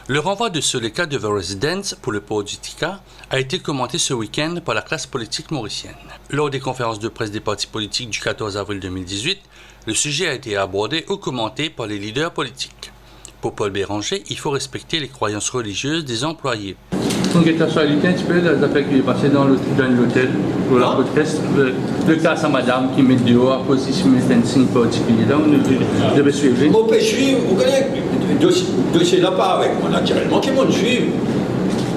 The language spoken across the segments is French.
Le renvoi de Suleka devant Residence pour le politica a été commenté ce week-end par la classe politique mauricienne. Lors des conférences de presse des partis politiques du 14 avril 2018, le sujet a été abordé ou commenté par les leaders politiques. Pour Paul Béranger, il faut respecter les croyances religieuses des employés. On est actualité un petit peu les affaires qui est passé dans l'hôtel pour la proteste. Le cas à madame qui met dehors à cause qu'il met un signe particulier. Là, on devait suivre. On peut suivre, vous connaissez, le dossier là pas avec moi naturellement, qui m'ont suivre.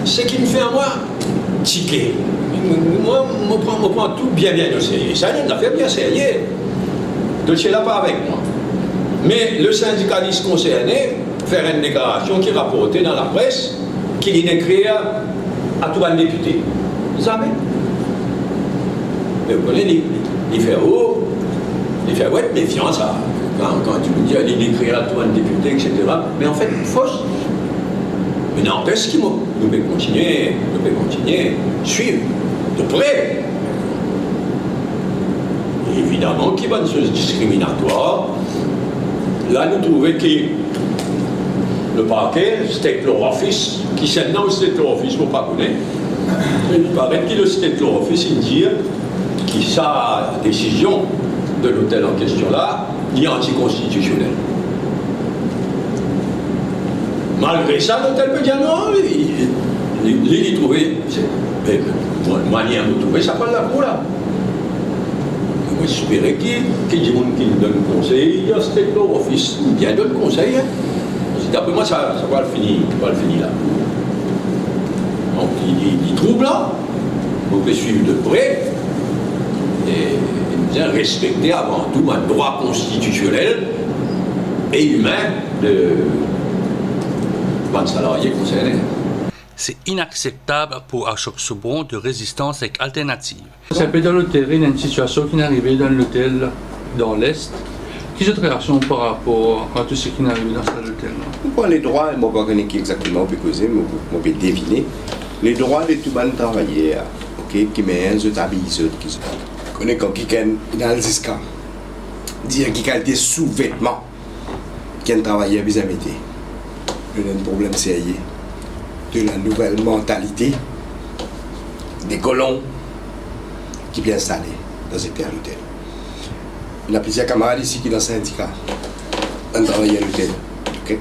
Ce qui me fait à moi tiquer. Moi, je prends tout bien au sérieux. Ça, c'est une affaire bien sérieuse. Le dossier là pas avec moi. Mais le syndicaliste concerné faire une déclaration qui rapportait dans la presse qu'il écrire à tout un député. Vous savez? Mais vous connaissez les faire haut, les faire ouais, méfiance quand tu me dis aller écrire à tout un député, etc. Mais en fait, fausse. Mais n'empêche qu'il nous peut continuer, suivre de près. Et évidemment qu'il y a une chose discriminatoire. Là, nous trouvons que le parquet, State Law Office, qui s'est dans le State Law Office, vous ne connaissez pas. Il paraît que le State Law Office, il dit que sa décision de l'hôtel en question là, il est anticonstitutionnel. Malgré ça, l'hôtel peut dire non, il trouvé, une manière de trouver, ça pas de la cour là. J'espérais qu'il y ait des gens qui nous donnent conseil, il y a State Law Office, bien donne conseil. D'après moi, ça va le finir là. Donc, il trouble là, donc les suivre de près, et bien respecter avant tout un droit constitutionnel et humain de salariés concernés. C'est inacceptable pour Ashok Soubron de résistance avec alternative. C'est un peu dans l'hôtel, il y a une situation qui est arrivée dans l'hôtel dans l'Est. Quelle est votre réaction par rapport à tout ce qui est arrivé dans cet hôtel? Pour les droits, je ne sais pas exactement, on peut causer, mais on peut deviner. Les droits de tout le monde travailleurs, qui met un autre habillé, qui se connaît quand quelqu'un dans le Ziska, dire qu'il a des sous-vêtements, qui a travaillé à Bizamité. Il y a un problème sérieux de la nouvelle mentalité des colons qui viennent installer dans ce hôtel. Il y a plusieurs camarades ici qui sont dans le syndicat, ont travaillé à l'hôtel. Okay?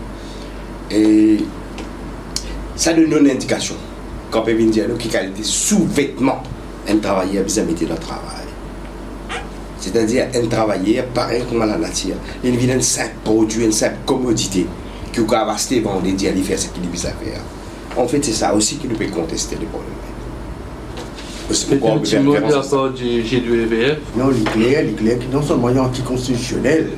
Et ça donne une indication. Quand on peut dire qu'il y a des sous-vêtements, un travailleur qui a mis dans le travail. C'est-à-dire un travailleur pareil comme à la nature. Il vient un simple produit, une simple commodité qui va acheter, vendre, dire, il fait ce qu'il veut faire. En fait, c'est ça aussi qui nous peut contester le problème. C'est un petit mot de la part du G2EVF. Non, l'éclair qui non seulement est anticonstitutionnel,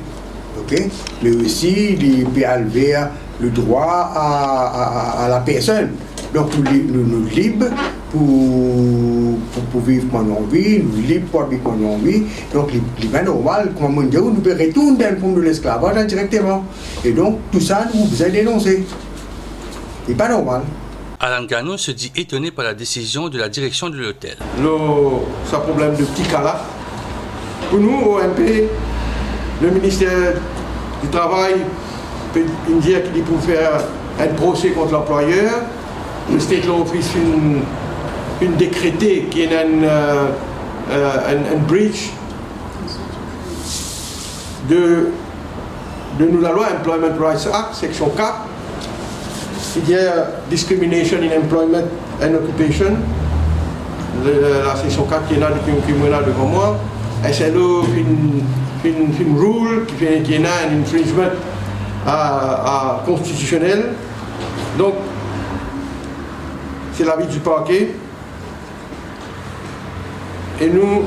okay, mais aussi il peut enlever le droit à la personne. Donc nous libres pour vivre comme on vit, nous libres pour vivre comme on vit. Donc il est normal, comme on dit, nous pouvons retourner dans le fond de l'esclavage directement. Et donc tout ça, nous vous avez dénoncé. C'est pas normal. Alain Gano se dit étonné par la décision de la direction de l'hôtel. Ce problème de petit cas là, pour nous, au MP, le ministère du Travail peut dire qu'il peut faire un procès contre l'employeur. Le State Law Office une décrété qui est un breach de la loi Employment Rights Act, section 4. Il y a discrimination in employment and occupation, la section 4 qui est là depuis un mois devant moi, et c'est une rule qui est un infringement constitutionnel. Donc, c'est l'avis du parquet. Et nous,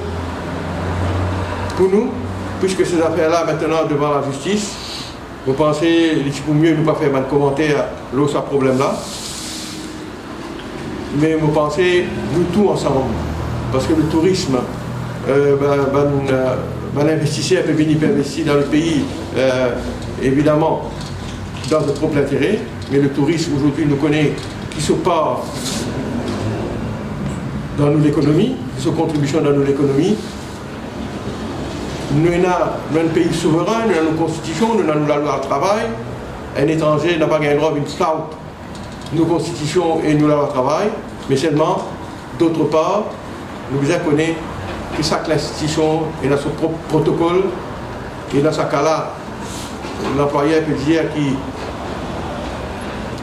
pour nous, puisque ces affaires-là maintenant devant la justice, vous pensez qu'il faut mieux ne pas faire de commentaires sur ce problème-là. Mais vous pensez, nous tous ensemble, parce que le tourisme, l'investisseur peut venir investir dans le pays, évidemment, dans notre propre intérêt, mais le tourisme aujourd'hui nous connaît qui se part dans l'économie, qui se contribution dans l'économie. Nous avons un pays souverain, nous avons une constitution, nous avons la loi du travail. Un étranger n'a pas le droit d'une flout nos constitutions et nos lois de travail, mais seulement, d'autre part, nous bien connaissons que chaque institution est dans son propre protocole, et dans ce cas-là, l'employeur peut dire qu'il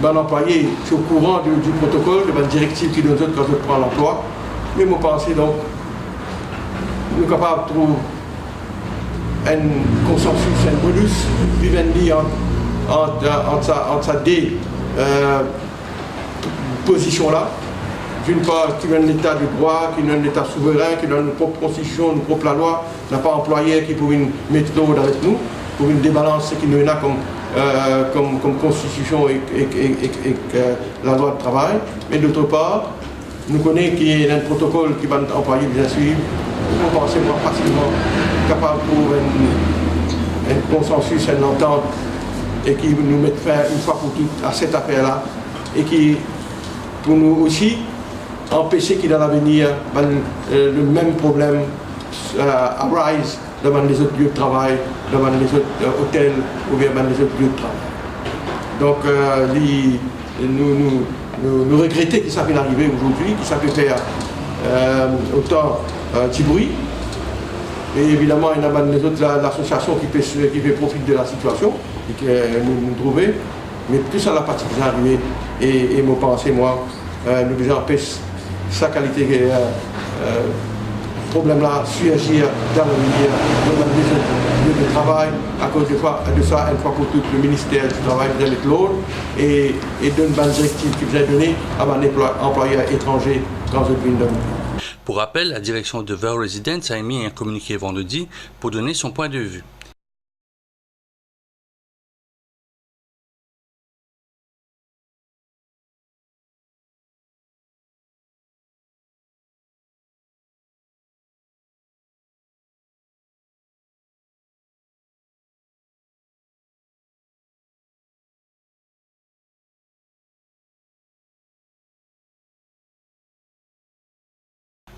l'employé est au courant du protocole, de la directive qui donne quand je prends l'emploi. Mais moi, pensez donc, nous sommes capables de trouver un consensus, un bonus, Vivendi entre sa deux positions-là. D'une part, qui donne l'état de droit, qui donne l'état souverain, qui donne notre propre constitution, notre propre loi, n'a pas employé qui pour une mettre l'ordre avec nous, pour une débalance qui nous a comme constitution et la loi de travail. Mais d'autre part, nous connaissons qu'il y a un protocole qui va employer bien sûr. Nous pensons facilement capable pour un consensus, une entente et qui nous met fin une fois pour toutes à cette affaire-là et qui pour nous aussi empêcher qu'il dans l'avenir le même problème arise devant les autres lieux de travail, devant les autres hôtels ou bien devant les autres lieux de travail. Donc nous regrettons que ça fait arriver aujourd'hui, que ça peut faire autant petit bruit. Et évidemment, il y a les autres l'association qui fait profit de la situation et que nous trouvons. Mais tout ça n'a pas arrivé. Et moi, pensez, moi, nous devons empêcher sa qualité problème-là surgir dans l'avenir de travail à cause de ça, une fois pour toutes, le ministère du Travail vient mettre l'ordre et donne une bonne directive qui vient donner à un employeur étranger dans une ville de monde. Pour rappel, la direction de Vero Residence a émis un communiqué vendredi pour donner son point de vue.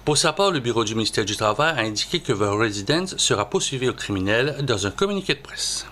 Pour sa part, le bureau du ministère du Travail a indiqué que Vero Residence sera poursuivi au criminel dans un communiqué de presse.